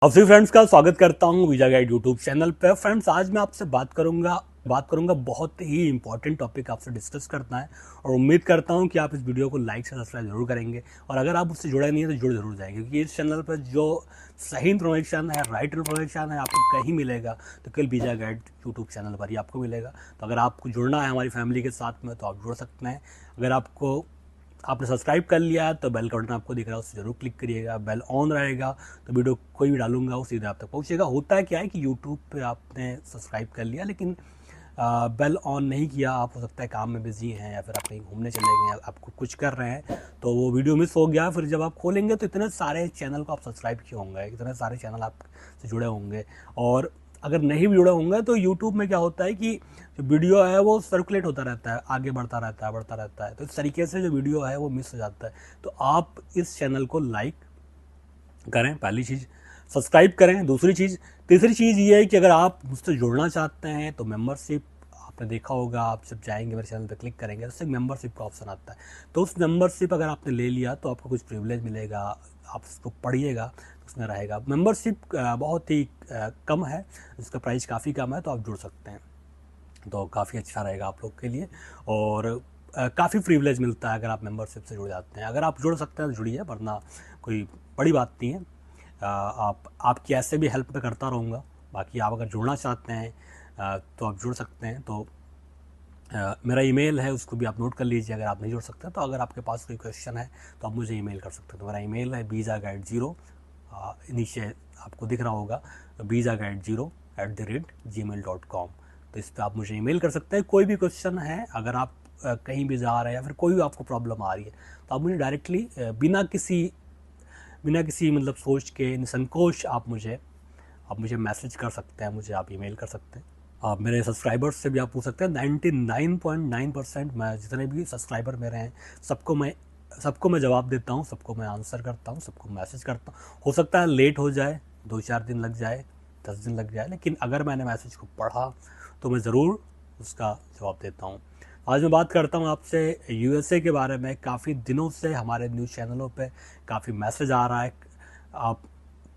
आप सभी फ्रेंड्स का स्वागत करता हूं वीजा गाइड यूट्यूब चैनल पे। फ्रेंड्स, आज मैं आपसे बात करूंगा बहुत ही इंपॉर्टेंट टॉपिक आपसे डिस्कस करना है और उम्मीद करता हूं कि आप इस वीडियो को लाइक से सब्सक्राइब जरूर करेंगे। और अगर आप उससे जुड़े नहीं है तो जुड़ जरूर जाएंगे, क्योंकि इस चैनल पर जो सही इन्फॉर्मेशन है, राइट इन्फॉर्मेशन है, आपको कहीं मिलेगा तो केवल वीजा गाइड यूट्यूब चैनल पर ही आपको मिलेगा। तो अगर आपको जुड़ना है हमारी फैमिली के साथ में तो आप जुड़ सकते हैं। अगर आपने सब्सक्राइब कर लिया है तो बेल का बटन आपको दिख रहा है, उससे जरूर क्लिक करिएगा। बेल ऑन रहेगा तो वीडियो कोई भी डालूंगा वो सीधे आप तक पहुंचेगा। होता है क्या है कि यूट्यूब पे आपने सब्सक्राइब कर लिया लेकिन बेल ऑन नहीं किया, आप हो सकता है काम में बिजी हैं या फिर आप कहीं घूमने चले गए हैं, आपको कुछ कर रहे हैं तो वो वीडियो मिस हो गया। फिर जब आप खोलेंगे तो इतने सारे चैनल को आप सब्सक्राइब किए होंगे, इतने सारे चैनल आपसे जुड़े होंगे, और अगर नहीं भी जुड़े होंगे तो यूट्यूब में क्या होता है कि जो वीडियो है वो सर्कुलेट होता रहता है, आगे बढ़ता रहता है। तो इस तरीके से जो वीडियो है वो मिस हो जाता है। तो आप इस चैनल को लाइक करें, पहली चीज़, सब्सक्राइब करें। दूसरी चीज़, तीसरी चीज़ ये है कि अगर आप मुझसे जुड़ना चाहते हैं तो मेंबरशिप, आपने देखा होगा, आप जब जाएंगे मेरे चैनल पर क्लिक करेंगे तो उससे मेंबरशिप का ऑप्शन आता है। तो उस मेंबरशिप अगर आपने ले लिया तो आपको कुछ प्रिविलेज मिलेगा, आप उसको पढ़िएगा, उसमें रहेगा। मेंबरशिप बहुत ही कम है, इसका प्राइस काफ़ी कम है, तो आप जुड़ सकते हैं तो काफ़ी अच्छा रहेगा आप लोग के लिए। और काफ़ी प्रिविलेज मिलता है अगर आप मेंबरशिप से जुड़ जाते हैं। अगर आप जुड़ सकते हैं तो जुड़िए, वरना कोई बड़ी बात नहीं है। आपकी ऐसे भी हेल्प मैं करता रहूँगा। बाकी आप अगर जुड़ना चाहते हैं तो आप जुड़ सकते हैं। तो मेरा ईमेल है, उसको भी आप नोट कर लीजिए। अगर आप नहीं जुड़ सकते तो अगर आपके पास कोई क्वेश्चन है तो आप मुझे ईमेल कर सकते हैं। तो मेरा ईमेल है BizaGuide0, नीचे आपको दिख रहा होगा, BizaGuide0@gmail.com। तो इस पर आप मुझे ईमेल कर सकते हैं। कोई भी क्वेश्चन है, अगर आप कहीं भी जा रहे हैं या फिर कोई भी आपको प्रॉब्लम आ रही है तो आप मुझे डायरेक्टली बिना किसी मतलब सोच के, निसंकोच आप मुझे मैसेज कर सकते हैं, मुझे आप ईमेल कर सकते हैं। आप मेरे सब्सक्राइबर्स से भी आप पूछ सकते हैं। 99.9% मैं, जितने भी सब्सक्राइबर मेरे हैं, सबको मैं जवाब देता हूँ, सबको मैं आंसर करता हूँ, सबको मैसेज करता हूँ। हो सकता है लेट हो जाए, 2-4 दिन लग जाए, 10 दिन लग जाए, लेकिन अगर मैंने मैसेज को पढ़ा तो मैं ज़रूर उसका जवाब देता हूँ। आज मैं बात करता हूँ आपसे USA के बारे में। काफ़ी दिनों से हमारे न्यूज़ चैनलों पे काफ़ी मैसेज आ रहा है। आप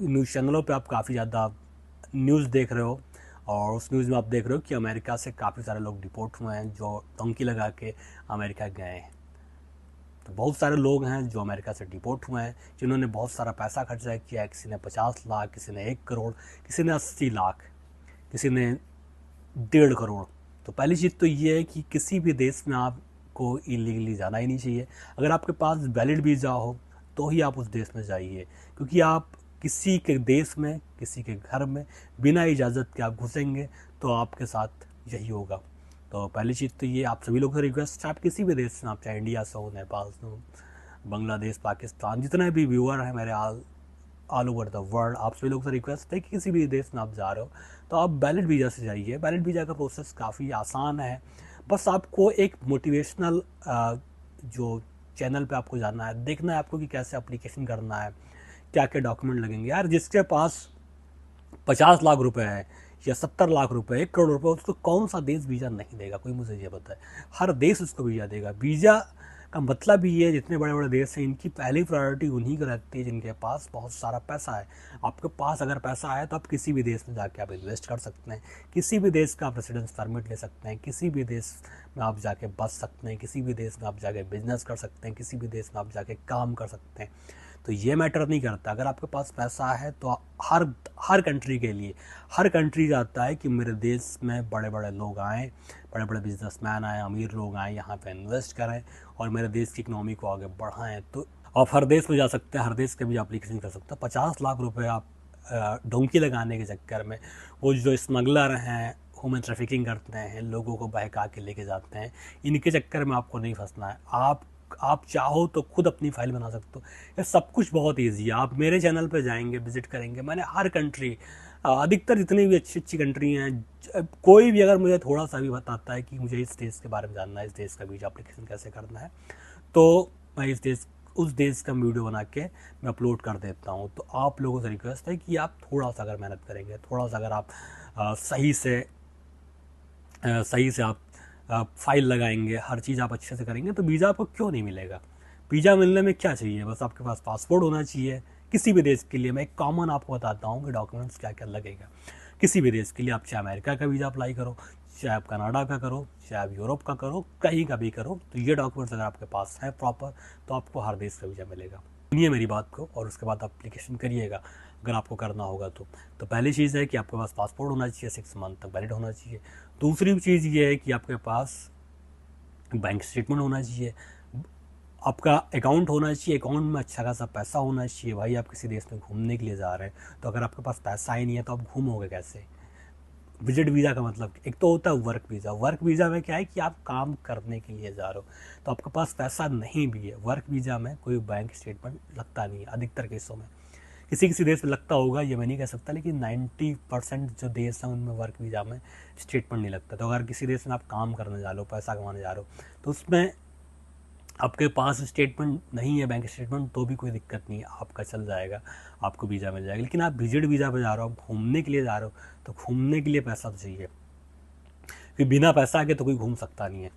न्यूज़ चैनलों पे आप काफ़ी ज़्यादा न्यूज़ देख रहे हो, और उस न्यूज़ में आप देख रहे हो कि अमेरिका से काफ़ी सारे लोग डिपोर्ट हुए हैं जो डोंकी लगा के अमेरिका गए हैं। तो बहुत सारे लोग हैं जो अमेरिका से डिपोर्ट हुए हैं, जिन्होंने बहुत सारा पैसा खर्चा किया है। किसी ने 50 लाख, किसी ने 1 करोड़, किसी ने 80 लाख, किसी ने 1.5 करोड़। तो पहली चीज़ तो ये है कि किसी भी देश में आपको इलीगली जाना ही नहीं चाहिए। अगर आपके पास वैलिड वीज़ा हो तो ही आप उस देश में जाइए, क्योंकि आप किसी के देश में, किसी के घर में बिना इजाज़त के आप घुसेंगे तो आपके साथ यही होगा। तो पहली चीज़ तो ये, आप सभी लोगों से रिक्वेस्ट है, आप किसी भी देश में, आप चाहे इंडिया से हो, नेपाल से हो, बांग्लादेश, पाकिस्तान, जितने भी व्यूअर हैं मेरे ऑल ओवर द वर्ल्ड, आप सभी लोगों से रिक्वेस्ट है कि किसी भी देश में आप जा रहे हो तो आप वैलिड वीज़ा से जाइए। वैलिड वीज़ा का प्रोसेस काफ़ी आसान है। बस आपको एक मोटिवेशनल जो चैनल पे आपको जाना है, देखना है आपको कि कैसे एप्लीकेशन करना है, क्या क्या डॉक्यूमेंट लगेंगे। यार, जिसके पास 50 लाख रुपए है या 70 लाख रुपए, 1 करोड़ रुपए, उसको कौन सा देश वीज़ा नहीं देगा? कोई मुझे ये बताए। हर देश उसको वीज़ा देगा। वीज़ा का मतलब ही है, जितने बड़े बड़े देश हैं इनकी पहली प्रायोरिटी उन्हीं को रहती है जिनके पास बहुत सारा पैसा है। आपके पास अगर पैसा है तो आप किसी भी देश में जाके आप इन्वेस्ट कर सकते हैं, किसी भी देश का आप रेसिडेंस परमिट ले सकते हैं, किसी भी देश में आप जाके बस सकते हैं, किसी भी देश में आप जाके बिजनेस कर सकते हैं, किसी भी देश में आप जाके काम कर सकते हैं। तो ये मैटर नहीं करता। अगर आपके पास पैसा है तो हर हर कंट्री के लिए, हर कंट्री चाहता है कि मेरे देश में बड़े बड़े लोग आएँ, बड़े बड़े बिजनेसमैन आएँ, अमीर लोग आएँ, यहाँ पे इन्वेस्ट करें और मेरे देश की इकनॉमी को आगे बढ़ाएं। तो आप हर देश में जा सकते हैं, हर देश के भी एप्लीकेशन कर सकते हैं। 50 लाख रुपए आप डोंकी लगाने के चक्कर में, वो जो स्मगलर हैं, ह्यूमन ट्रैफिकिंग करते हैं, लोगों को बहका के लेके जाते हैं, इनके चक्कर में आपको नहीं फंसना है। आप चाहो तो खुद अपनी फाइल बना सकते हो। ये सब कुछ बहुत ईजी है। आप मेरे चैनल पे जाएंगे, विजिट करेंगे, मैंने हर कंट्री, अधिकतर जितनी भी अच्छी अच्छी कंट्री हैं, कोई भी अगर मुझे थोड़ा सा भी बताता है कि मुझे इस देश के बारे में जानना है, इस देश का वीज़ा एप्लीकेशन कैसे करना है, तो मैं उस देश का वीडियो बना के मैं अपलोड कर देता हूँ। तो आप लोगों से रिक्वेस्ट है कि आप थोड़ा सा अगर मेहनत करेंगे, थोड़ा सा अगर आप सही से आप फाइल लगाएंगे, हर चीज़ आप अच्छे से करेंगे, तो वीज़ा आपको क्यों नहीं मिलेगा? वीज़ा मिलने में क्या चाहिए? बस आपके पास पासपोर्ट होना चाहिए, किसी भी देश के लिए मैं एक कॉमन आपको बताता हूँ कि डॉक्यूमेंट्स क्या क्या लगेगा। किसी भी देश के लिए आप चाहे अमेरिका का वीज़ा अप्लाई करो, चाहे आप कनाडा का करो, चाहे आप यूरोप का करो, कहीं का भी करो, तो ये डॉक्यूमेंट्स अगर आपके पास हैं प्रॉपर तो आपको हर देश का वीज़ा मिलेगा। सुनिए मेरी बात को और उसके बाद अप्लीकेशन करिएगा अगर आपको करना होगा तो पहली चीज़ है कि आपके पास पासपोर्ट होना चाहिए, 6 मंथ तक वैलिड होना चाहिए। दूसरी चीज़ ये है कि आपके पास बैंक स्टेटमेंट होना चाहिए, आपका अकाउंट होना चाहिए, अकाउंट में अच्छा खासा पैसा होना चाहिए। भाई आप किसी देश में घूमने के लिए जा रहे हैं तो अगर आपके पास पैसा ही नहीं है तो आप घूमोगे कैसे। विजिट वीज़ा का मतलब एक तो होता है वर्क वीज़ा। वर्क वीज़ा में क्या है कि आप काम करने के लिए जा रहे हो तो आपके पास पैसा नहीं भी है। वर्क वीज़ा में कोई बैंक स्टेटमेंट लगता नहीं है अधिकतर केसों में, किसी किसी देश में लगता होगा, ये मैं नहीं कह सकता, लेकिन 90% जो देश हैं उनमें वर्क वीज़ा में स्टेटमेंट नहीं लगता। तो अगर किसी देश में आप काम करने जा रहे हो, पैसा कमाने जा रहे हो, तो उसमें आपके पास स्टेटमेंट नहीं है, बैंक स्टेटमेंट, तो भी कोई दिक्कत नहीं है, आपका चल जाएगा, आपको वीज़ा मिल जाएगा। लेकिन आप विजिट वीज़ा पर जा रहे हो, आप घूमने के लिए जा रहे हो, तो घूमने के लिए पैसा तो चाहिए, फिर बिना पैसा के तो कोई घूम सकता नहीं है।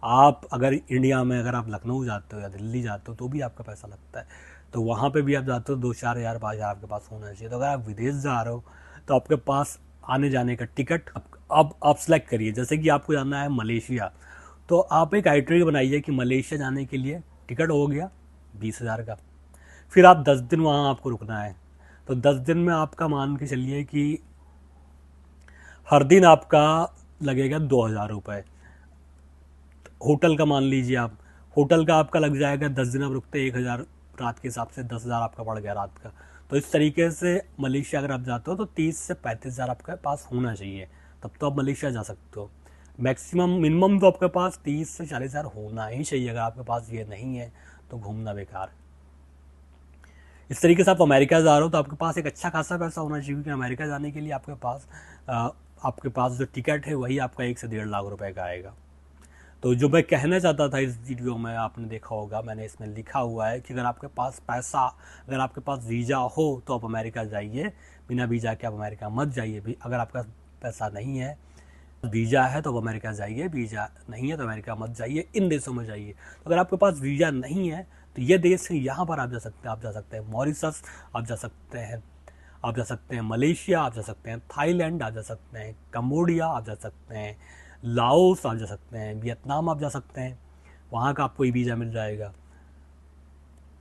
आप अगर इंडिया में अगर आप लखनऊ जाते हो या दिल्ली जाते हो तो भी आपका पैसा लगता है, तो वहाँ पे भी आप जाते हो 2-4 हज़ार 5 हज़ार आपके पास होना चाहिए। तो अगर आप विदेश जा रहे हो तो आपके पास आने जाने का टिकट अब आप सेलेक्ट करिए। जैसे कि आपको जाना है मलेशिया, तो आप एक आइटनरी बनाइए कि मलेशिया जाने के लिए टिकट हो गया 20,000 का, फिर आप 10 दिन वहाँ आपको रुकना है, तो 10 दिन में आपका मान के चलिए कि हर दिन आपका लगेगा 2,000 रुपये। होटल का मान लीजिए आप, होटल का आपका लग जाएगा 10 दिन आप रुकते 1,000, रात के हिसाब से 10,000 आपका पड़ गया रात का। तो इस तरीके से मलेशिया अगर आप जाते हो तो 30 से 35,000 आपके पास होना चाहिए, तब तो आप मलेशिया जा सकते हो। मैक्सिमम मिनिमम तो आपके पास 30 से 40,000 होना ही चाहिए। अगर आपके पास ये नहीं है तो घूमना बेकार। इस तरीके से आप अमेरिका जा रहे हो तो आपके पास एक अच्छा खासा पैसा होना चाहिए, क्योंकि अमेरिका जाने के लिए आपके पास जो टिकट है वही आपका 1 से 1.5 लाख रुपए का आएगा। तो जो मैं कहना चाहता था इस वीडियो में, आपने देखा होगा मैंने इसमें लिखा हुआ है कि अगर आपके पास पैसा, अगर आपके पास वीज़ा हो तो आप अमेरिका जाइए, बिना वीज़ा के आप अमेरिका मत जाइए। भी अगर आपका पैसा नहीं है, वीज़ा है तो आप अमेरिका जाइए, वीज़ा नहीं है तो अमेरिका मत जाइए, इन देशों में जाइए। तो अगर आपके पास वीज़ा नहीं है तो ये देश है, यहाँ पर आप जा सकते हैं। आप जा सकते हैं मॉरिशस, आप जा सकते हैं, आप जा सकते हैं मलेशिया, आप जा सकते हैं थाईलैंड, आप जा सकते हैं कम्बोडिया, आप जा सकते हैं लाओस, आप जा सकते हैं वियतनाम, आप जा सकते हैं, वहाँ का आपको वीज़ा मिल जाएगा।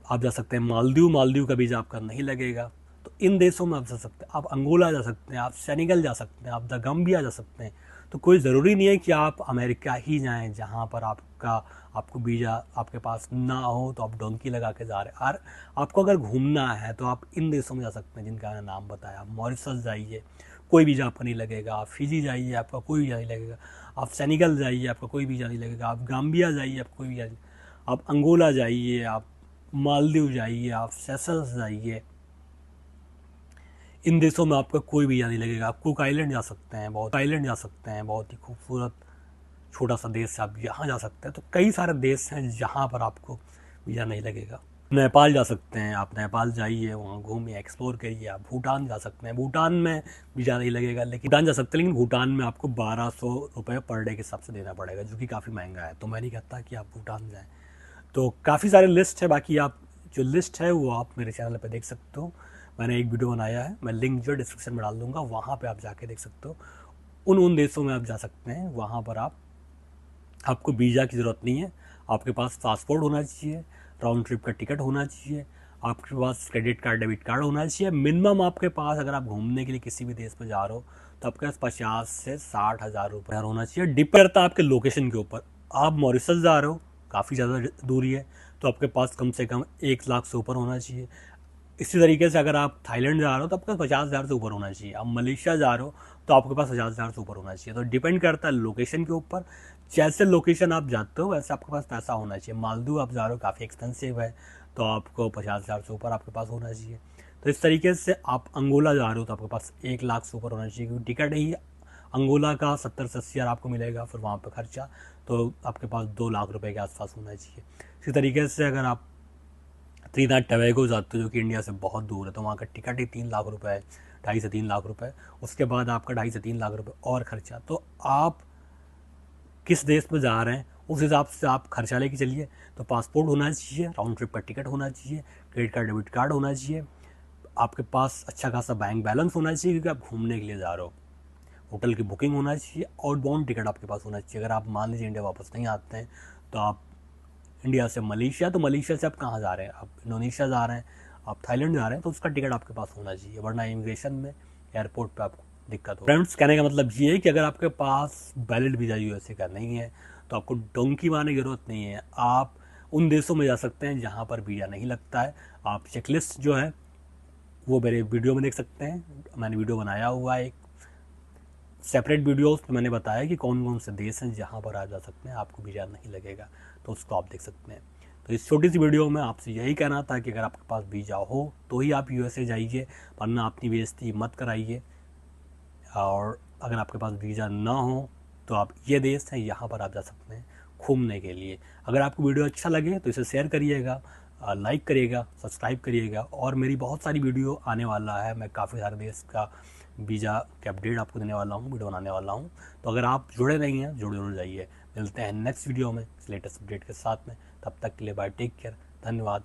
आप जा सकते हैं मालदीव, मालदीव का वीज़ा आपका नहीं लगेगा। तो इन देशों में आप जा सकते हैं, आप अंगोला जा सकते हैं, आप सेनेगल जा सकते हैं, आप द गम्बिया जा सकते हैं। तो कोई ज़रूरी नहीं है कि आप अमेरिका ही जाएं जहाँ पर आपको वीज़ा आपके पास ना हो तो आप डोंकी लगा के जा रहे हैं। और आपको अगर घूमना है तो आप इन देशों में जा सकते हैं जिनका मैंने नाम बताया। आप मॉरिशस जाइए, कोई वीज़ा आपका नहीं लगेगा। आप फिजी जाइए, आपका कोई वीज़ा नहीं लगेगा। आप सेनेगल जाइए, आपका कोई वीज़ा नहीं लगेगा। आप गाम्बिया जाइए, आपका कोई वीज़ा नहीं। आप अंगोला जाइए, आप मालदीव जाइए, आप सेशल्स जाइए, इन देशों में आपका कोई वीज़ा नहीं लगेगा। आप कुक आइलैंड जा सकते हैं, बहुत ही खूबसूरत छोटा सा देश है, आप यहाँ जा सकते हैं। तो कई सारे देश हैं जहाँ पर आपको वीज़ा नहीं लगेगा। नेपाल जा सकते हैं, आप नेपाल जाइए, वहाँ घूमिए, एक्सप्लोर करिए। आप भूटान जा सकते हैं, भूटान में वीज़ा नहीं लगेगा, लेकिन भूटान जा सकते हैं, लेकिन भूटान में आपको 1,200 रुपये पर डे के हिसाब से देना पड़ेगा, जो कि काफ़ी महंगा है। तो मैं नहीं कहता कि आप भूटान जाएँ। तो काफ़ी सारे लिस्ट है, बाकी आप जो लिस्ट है वो आप मेरे चैनल पे देख सकते हो। मैंने एक वीडियो बनाया है, मैं लिंक जो डिस्क्रिप्शन में डाल दूँगा, वहाँ पे आप जाके देख सकते हो। उन देशों में आप जा सकते हैं, वहाँ पर आपको वीज़ा की ज़रूरत नहीं है। आपके पास पासपोर्ट होना चाहिए, राउंड ट्रिप का टिकट होना चाहिए, आपके पास क्रेडिट कार्ड डेबिट कार्ड होना चाहिए। मिनिमम आपके पास, अगर आप घूमने के लिए किसी भी देश में जा रहे हो तो आपके पास 50 से 60,000 रुपये होना चाहिए। डिपेंड करता है आपके लोकेशन के ऊपर। आप मॉरिशस जा रहे हो, काफ़ी ज़्यादा दूरी है, तो आपके पास कम से कम 1 लाख से ऊपर होना चाहिए। इसी तरीके से अगर आप थाईलैंड जा रहे हो तो आपके पास 50,000 से ऊपर होना चाहिए। आप मलेशिया जा रहे हो तो आपके पास 50,000 से ऊपर होना चाहिए। तो डिपेंड करता है लोकेशन के ऊपर। जैसे लोकेशन आप जाते हो वैसे आपके पास पैसा होना चाहिए। मालदीव आप जा रहे हो, काफ़ी एक्सपेंसिव है, तो आपको 50,000 से ऊपर आपके पास होना चाहिए। तो इस तरीके से आप अंगोला जा रहे हो तो आपके पास 1 लाख से ऊपर होना चाहिए, क्योंकि टिकट ही अंगोला का 70 से 80 हज़ार आपको मिलेगा, फिर वहाँ पर खर्चा, तो आपके पास 2 लाख रुपए के आसपास होना चाहिए। इसी तरीके से अगर आप त्रिनाथ टबैगो जाते हो, जो कि इंडिया से बहुत दूर है, तो वहाँ का टिकट ही 3 लाख रुपए है, 2.5 से 3 लाख रुपए। उसके बाद आपका 2.5 से 3 लाख रुपए और खर्चा। तो आप किस देश में जा रहे हैं उस हिसाब से आप खर्चा लेके चलिए। तो पासपोर्ट होना चाहिए, राउंड ट्रिप का टिकट होना चाहिए, क्रेडिट कार्ड डेबिट कार्ड होना चाहिए, आपके पास अच्छा खासा बैंक बैलेंस होना चाहिए क्योंकि आप घूमने के लिए जा रहे हो। होटल की बुकिंग होना चाहिए, आउटबाउंड टिकट आपके पास होना चाहिए। अगर आप मान लीजिए इंडिया वापस नहीं आते हैं तो आप इंडिया से मलेशिया, तो मलेशिया से आप कहाँ जा रहे हैं, आप इंडोनेशिया जा रहे हैं, आप थाईलैंड जा रहे हैं, तो उसका टिकट आपके पास होना चाहिए, वरना इमिग्रेशन में एयरपोर्ट पे आपको दिक्कत हो। फ्रेंड्स, कहने का मतलब ये है कि अगर आपके पास वैलिड वीज़ा यूएसए का नहीं है तो आपको डोंकी मारने की ज़रूरत नहीं है। आप उन देशों में जा सकते हैं जहाँ पर वीज़ा नहीं लगता है। आप चेकलिस्ट जो है वो मेरे वीडियो में देख सकते हैं। मैंने वीडियो बनाया हुआ है, एक सेपरेट वीडियोस में मैंने बताया कि कौन कौन से देश हैं जहाँ पर आप जा सकते हैं, आपको वीज़ा नहीं लगेगा, तो उसको आप देख सकते हैं। तो इस छोटी सी वीडियो में आपसे यही कहना था कि अगर आपके पास वीज़ा हो तो ही आप यूएसए जाइए, वरना अपनी बेइज्जती मत कराइए। और अगर आपके पास वीज़ा ना हो तो आप ये देश हैं यहाँ पर आप जा सकते हैं घूमने के लिए। अगर आपको वीडियो अच्छा लगे तो इसे शेयर करिएगा, लाइक करिएगा, सब्सक्राइब करिएगा। और मेरी बहुत सारी वीडियो आने वाला है, मैं काफ़ी सारे देश का वीज़ा के अपडेट आपको देने वाला हूँ, वीडियो बनाने वाला हूँ। तो अगर आप जुड़े नहीं हैं, जरूर जाइए। मिलते हैं नेक्स्ट वीडियो में लेटेस्ट अपडेट के साथ में। तब तक के लिए बाय, टेक केयर, धन्यवाद।